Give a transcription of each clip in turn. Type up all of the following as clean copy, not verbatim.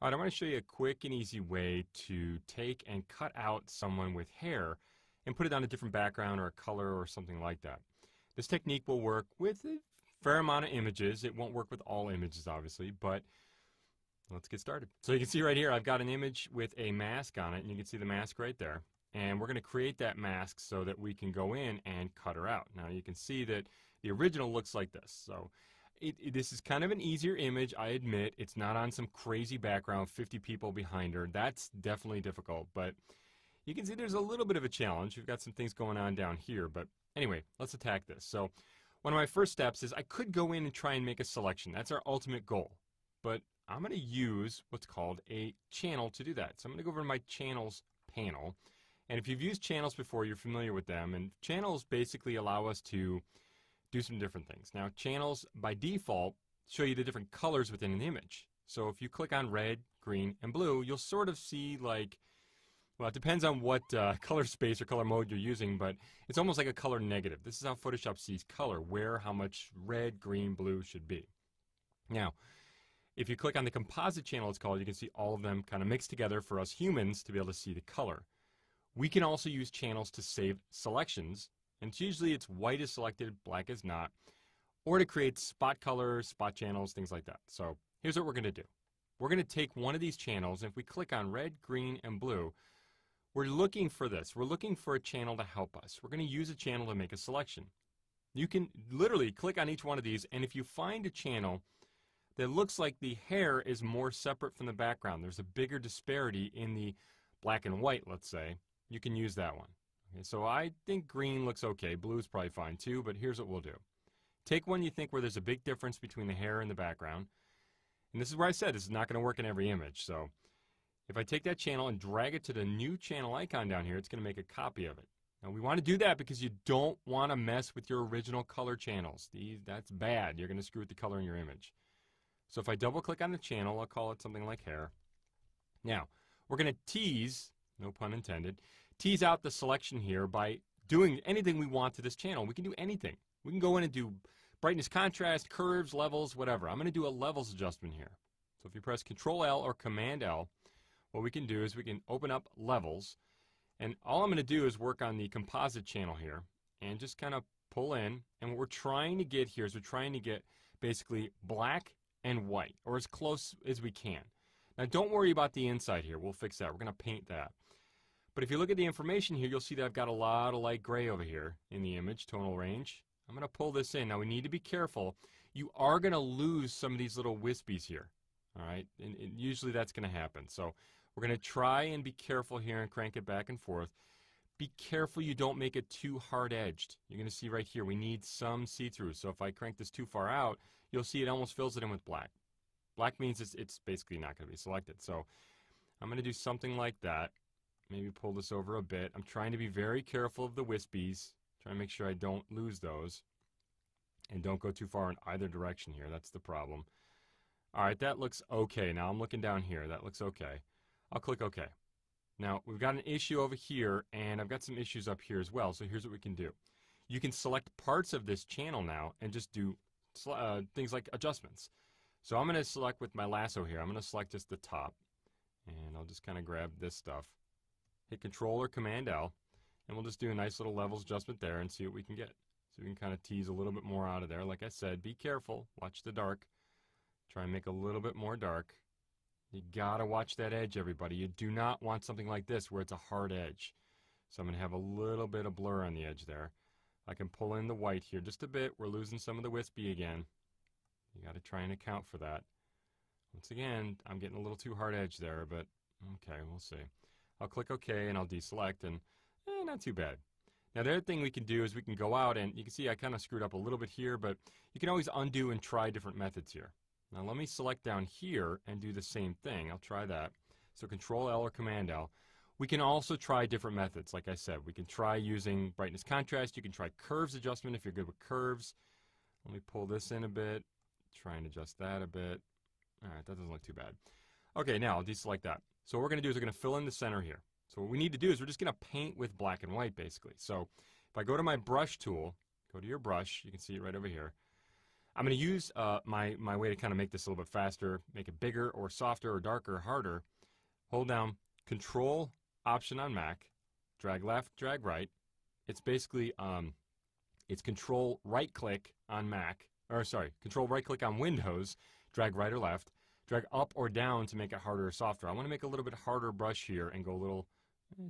All right, I want to show you a quick and easy way to take and cut out someone with hair and put it on a different background or a color or something like that. This technique will work with a fair amount of images. It won't work with all images, obviously, but let's get started. So you can see right here, I've got an image with a mask on it, and you can see the mask right there. And we're going to create that mask so that we can go in and cut her out. Now you can see that the original looks like this. So this is kind of an easier image, I admit. It's not on some crazy background, 50 people behind her. That's definitely difficult, but you can see there's a little bit of a challenge. We've got some things going on down here, but anyway, let's attack this. So one of my first steps is I could go in and try and make a selection. That's our ultimate goal. But I'm going to use what's called a channel to do that. So I'm going to go over to my channels panel. And if you've used channels before, you're familiar with them. And channels basically allow us to do some different things. Now, channels by default show you the different colors within an image. So if you click on red, green, and blue, you'll sort of see like, well, it depends on what color space or color mode you're using, but it's almost like a color negative. This is how Photoshop sees color, where how much red, green, blue should be. Now, if you click on the composite channel, it's called, you can see all of them kind of mixed together for us humans to be able to see the color. We can also use channels to save selections, and usually it's white is selected, black is not, or to create spot colors, spot channels, things like that. So here's what we're going to do. We're going to take one of these channels, and if we click on red, green, and blue, we're looking for this. We're looking for a channel to help us. We're going to use a channel to make a selection. You can literally click on each one of these, and if you find a channel that looks like the hair is more separate from the background, there's a bigger disparity in the black and white, let's say, you can use that one. Okay, so I think green looks okay. Blue is probably fine too, but here's what we'll do. Take one you think where there's a big difference between the hair and the background. And this is where I said this is not going to work in every image. So if I take that channel and drag it to the new channel icon down here, it's going to make a copy of it. Now we want to do that because you don't want to mess with your original color channels. That's bad. You're going to screw with the color in your image. So if I double click on the channel, I'll call it something like hair. Now we're going to tease, no pun intended, tease out the selection here by doing anything we want to this channel. We can do anything. We can go in and do brightness, contrast, curves, levels, whatever. I'm going to do a levels adjustment here. So if you press Control L or Command L, what we can do is we can open up levels, and all I'm going to do is work on the composite channel here and just kind of pull in, and what we're trying to get here is we're trying to get basically black and white, or as close as we can. Now don't worry about the inside here. We'll fix that. We're going to paint that. But if you look at the information here, you'll see that I've got a lot of light gray over here in the image, tonal range. I'm going to pull this in. Now we need to be careful. You are going to lose some of these little wispies here. All right? And usually that's going to happen. So we're going to try and be careful here and crank it back and forth. Be careful you don't make it too hard-edged. You're going to see right here we need some see-through. So if I crank this too far out, you'll see it almost fills it in with black. Black means it's basically not going to be selected. So I'm going to do something like that. Maybe pull this over a bit. I'm trying to be very careful of the wispies. Trying to make sure I don't lose those. And don't go too far in either direction here. That's the problem. All right, that looks okay. Now I'm looking down here. That looks okay. I'll click OK. Now we've got an issue over here, and I've got some issues up here as well. So here's what we can do. You can select parts of this channel now and just do things like adjustments. So I'm going to select with my lasso here. I'm going to select just the top, and I'll just kind of grab this stuff. Hit Control or Command L, and we'll just do a nice little levels adjustment there and see what we can get. So we can kind of tease a little bit more out of there. Like I said, be careful. Watch the dark. Try and make a little bit more dark. You gotta watch that edge, everybody. You do not want something like this where it's a hard edge. So I'm going to have a little bit of blur on the edge there. I can pull in the white here just a bit. We're losing some of the wispy again. You got to try and account for that. Once again, I'm getting a little too hard edge there, but okay, we'll see. I'll click OK and I'll deselect, and not too bad. Now the other thing we can do is we can go out, and you can see I kind of screwed up a little bit here, but you can always undo and try different methods here. Now let me select down here and do the same thing. I'll try that. So Control L or Command L. We can also try different methods. Like I said, we can try using brightness contrast. You can try curves adjustment if you're good with curves. Let me pull this in a bit. Try and adjust that a bit. All right, that doesn't look too bad. Okay, now I'll deselect that. So what we're going to do is we're going to fill in the center here. So what we need to do is we're just going to paint with black and white, basically. So if I go to my brush tool, go to your brush, you can see it right over here. I'm going to use my way to kind of make this a little bit faster, make it bigger or softer or darker or harder. Hold down Control Option on Mac, drag left, drag right. It's basically it's Control right click on Mac, or sorry, Control right click on Windows, drag right or left, drag up or down to make it harder or softer. I want to make a little bit harder brush here and go a little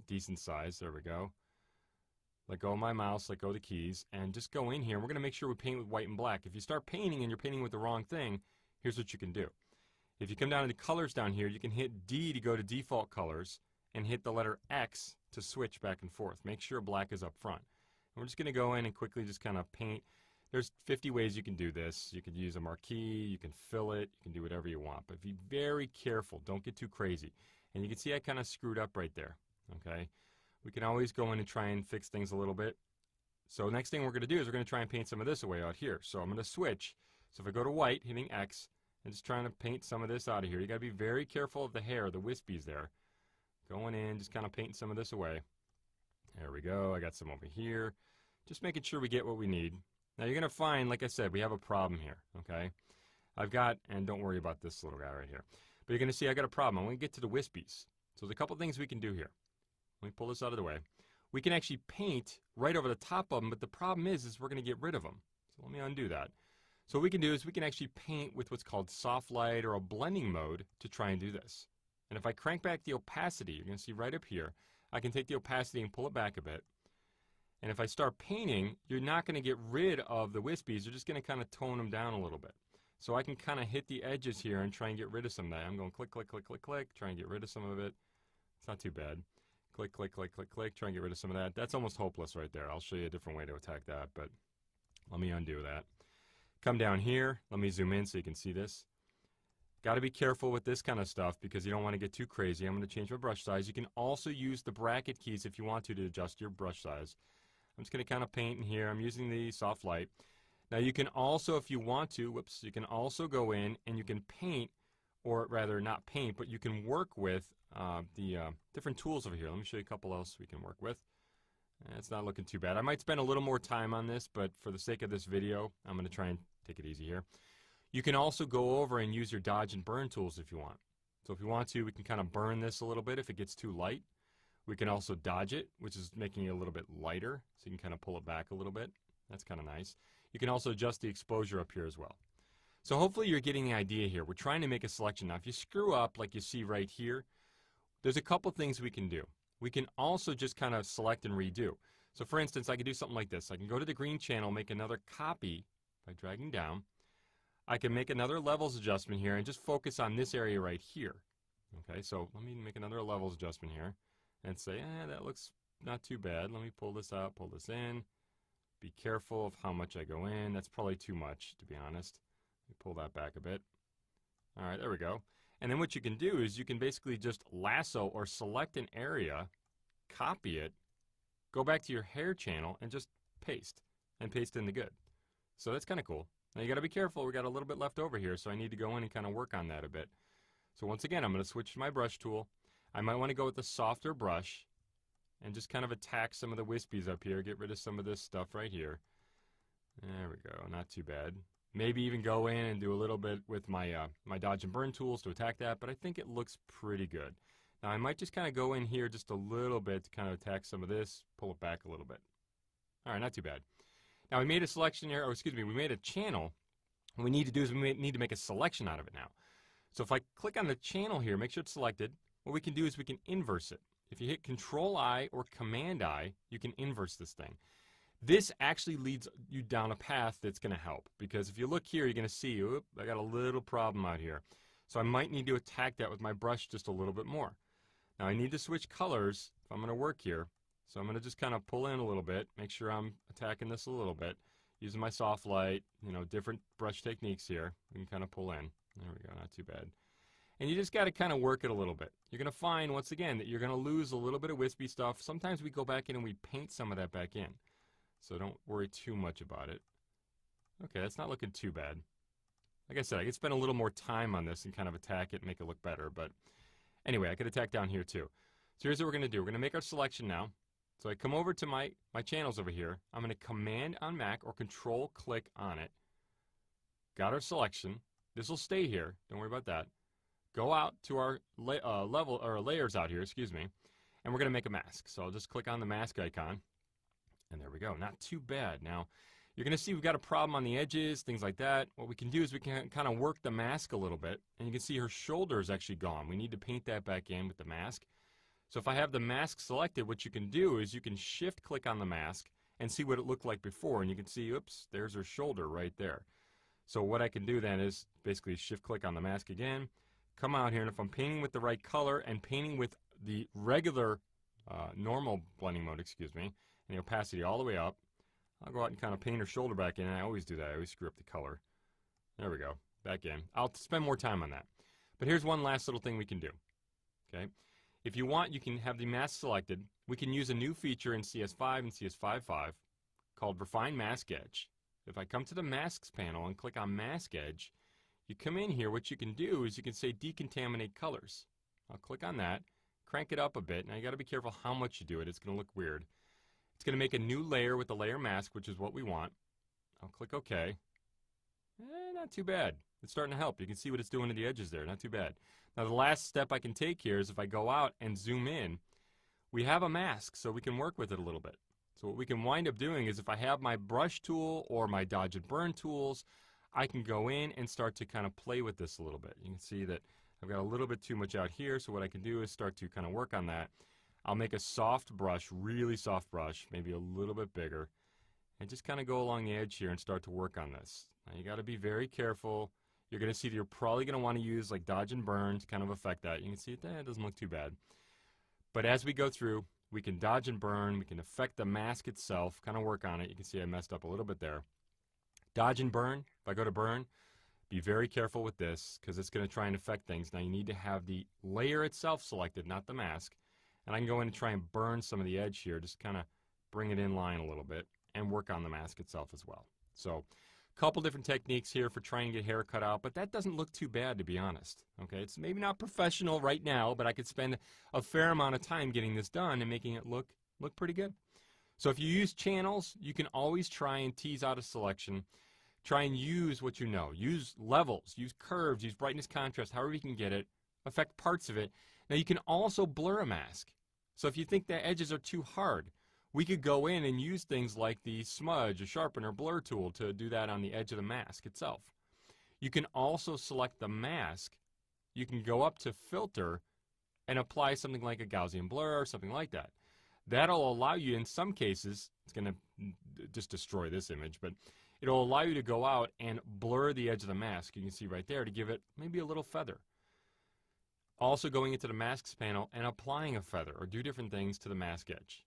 decent size. There we go. Let go of my mouse, let go of the keys, and just go in here. We're going to make sure we paint with white and black. If you start painting and you're painting with the wrong thing, here's what you can do. If you come down to the colors down here, you can hit D to go to default colors and hit the letter X to switch back and forth. Make sure black is up front. And we're just going to go in and quickly just kind of paint. There's 50 ways you can do this. You could use a marquee, you can fill it, you can do whatever you want. But be very careful. Don't get too crazy. And you can see I kind of screwed up right there. Okay? We can always go in and try and fix things a little bit. So next thing we're going to do is we're going to try and paint some of this away out here. So I'm going to switch. So if I go to white, hitting X, and just trying to paint some of this out of here. You got to be very careful of the hair, the wispies there. Going in, just kind of painting some of this away. There we go. I got some over here. Just making sure we get what we need. Now you're going to find, like I said, we have a problem here, okay? I've got, and don't worry about this little guy right here, but you're going to see I got a problem. I want to get to the wispies. So there's a couple things we can do here. Let me pull this out of the way. We can actually paint right over the top of them, but the problem is we're going to get rid of them. So let me undo that. So what we can do is we can actually paint with what's called soft light or a blending mode to try and do this. And if I crank back the opacity, you're going to see right up here, I can take the opacity and pull it back a bit. And if I start painting, you're not going to get rid of the wispies. You're just going to kind of tone them down a little bit. So I can kind of hit the edges here and try and get rid of some of that. I'm going click, click, click, click, click, try and get rid of some of it. It's not too bad. Click, click, click, click, click, try and get rid of some of that. That's almost hopeless right there. I'll show you a different way to attack that, but let me undo that. Come down here. Let me zoom in so you can see this. Got to be careful with this kind of stuff because you don't want to get too crazy. I'm going to change my brush size. You can also use the bracket keys if you want to adjust your brush size. I'm just going to kind of paint in here. I'm using the soft light. Now you can also, if you want to, you can also go in and you can paint, or rather not paint, but you can work with the different tools over here. Let me show you a couple else we can work with. It's not looking too bad. I might spend a little more time on this, but for the sake of this video, I'm going to try and take it easy here. You can also go over and use your dodge and burn tools if you want. So if you want to, we can kind of burn this a little bit if it gets too light. We can also dodge it, which is making it a little bit lighter, so you can kind of pull it back a little bit. That's kind of nice. You can also adjust the exposure up here as well. So hopefully you're getting the idea here. We're trying to make a selection. Now if you screw up like you see right here, there's a couple things we can do. We can also just kind of select and redo. So for instance, I can do something like this. I can go to the green channel, make another copy by dragging down. I can make another levels adjustment here and just focus on this area right here. Okay, so let me make another levels adjustment here and say, that looks not too bad. Let me pull this out, pull this in. Be careful of how much I go in. That's probably too much, to be honest. Let me pull that back a bit. All right, there we go. And then what you can do is you can basically just lasso or select an area, copy it, go back to your hair channel, and just paste in the good. So that's kind of cool. Now you got to be careful. We got a little bit left over here, so I need to go in and kind of work on that a bit. So once again, I'm going to switch to my brush tool. I might want to go with the softer brush and just kind of attack some of the wispies up here, get rid of some of this stuff right here. There we go, not too bad. Maybe even go in and do a little bit with my my dodge and burn tools to attack that, but I think it looks pretty good. Now I might just kind of go in here just a little bit to kind of attack some of this, pull it back a little bit. All right, not too bad. Now we made a selection here, or excuse me, we made a channel. What we need to do is we need to make a selection out of it now. So if I click on the channel here, make sure it's selected, what we can do is we can inverse it. If you hit Control-I or Command-I, you can inverse this thing. This actually leads you down a path that's going to help, because if you look here, you're going to see, oop, I got a little problem out here. So I might need to attack that with my brush just a little bit more. Now I need to switch colors if I'm going to work here. So I'm going to just kind of pull in a little bit, make sure I'm attacking this a little bit, using my soft light, different brush techniques here. We can kind of pull in. There we go, not too bad. And you just got to kind of work it a little bit. You're going to find, once again, that you're going to lose a little bit of wispy stuff. Sometimes we go back in and we paint some of that back in. So don't worry too much about it. Okay, that's not looking too bad. Like I said, I could spend a little more time on this and kind of attack it and make it look better. But anyway, I could attack down here too. So here's what we're going to do. We're going to make our selection now. So I come over to my channels over here. I'm going to Command on Mac or Control click on it. got our selection. This will stay here. Don't worry about that. Go out to our layers out here, excuse me, and we're going to make a mask. So I'll just click on the mask icon, and there we go. Not too bad. Now, you're going to see we've got a problem on the edges, things like that. What we can do is we can kind of work the mask a little bit, and you can see her shoulder is actually gone. We need to paint that back in with the mask. So if I have the mask selected, what you can do is you can shift-click on the mask and see what it looked like before, and you can see, oops, there's her shoulder right there. So what I can do then is basically shift-click on the mask again, come out here, and if I'm painting with the right color and painting with the regular normal blending mode, excuse me, and the opacity all the way up, I'll go out and kind of paint her shoulder back in, and I always do that. I always screw up the color. There we go, back in. I'll spend more time on that. But here's one last little thing we can do, okay? If you want, you can have the mask selected. We can use a new feature in CS5 and CS5.5 called Refine Mask Edge. If I come to the Masks panel and click on Mask Edge, you come in here, what you can do is you can say Decontaminate Colors. I'll click on that, crank it up a bit. Now you got to be careful how much you do it. It's going to look weird. It's going to make a new layer with the layer mask, which is what we want. I'll click OK. Not too bad. It's starting to help. You can see what it's doing to the edges there. Not too bad. Now the last step I can take here is if I go out and zoom in, we have a mask, so we can work with it a little bit. So what we can wind up doing is if I have my brush tool or my dodge and burn tools, I can go in and start to kind of play with this a little bit. You can see that I've got a little bit too much out here, so what I can do is start to kind of work on that. I'll make a soft brush, really soft brush, maybe a little bit bigger, and just kind of go along the edge here and start to work on this. Now you got to be very careful. You're going to see that you're probably going to want to use like dodge and burn to kind of affect that. You can see it doesn't look too bad. But as we go through, we can dodge and burn, we can affect the mask itself, kind of work on it. You can see I messed up a little bit there. Dodge and burn, if I go to burn, be very careful with this because it's going to try and affect things. Now you need to have the layer itself selected, not the mask. And I can go in and try and burn some of the edge here, just kind of bring it in line a little bit and work on the mask itself as well. So a couple different techniques here for trying to get hair cut out, but that doesn't look too bad, to be honest. Okay, it's maybe not professional right now, but I could spend a fair amount of time getting this done and making it look pretty good. So if you use channels, you can always try and tease out a selection. Try and use what you know. Use levels, use curves, use brightness, contrast, however you can get it. Affect parts of it. Now you can also blur a mask. So if you think the edges are too hard, we could go in and use things like the smudge, or sharpen, or blur tool to do that on the edge of the mask itself. You can also select the mask. You can go up to filter and apply something like a Gaussian blur or something like that. That'll allow you, in some cases, it's going to just destroy this image, but it'll allow you to go out and blur the edge of the mask. You can see right there to give it maybe a little feather. Also going into the masks panel and applying a feather or do different things to the mask edge.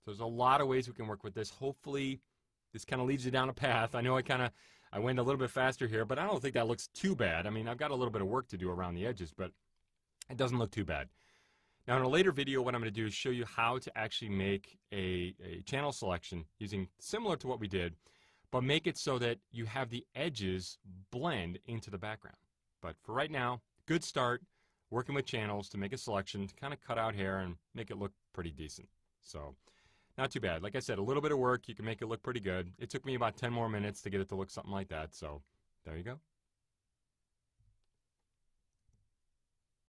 So there's a lot of ways we can work with this. Hopefully this kind of leads you down a path. I know I went a little bit faster here, but I don't think that looks too bad. I mean, I've got a little bit of work to do around the edges, but it doesn't look too bad. Now in a later video, what I'm going to do is show you how to actually make a channel selection using similar to what we did, but make it so that you have the edges blend into the background. But for right now, good start. Working with channels to make a selection to kind of cut out hair and make it look pretty decent. So not too bad. Like I said, a little bit of work, you can make it look pretty good. It took me about 10 more minutes to get it to look something like that, so there you go.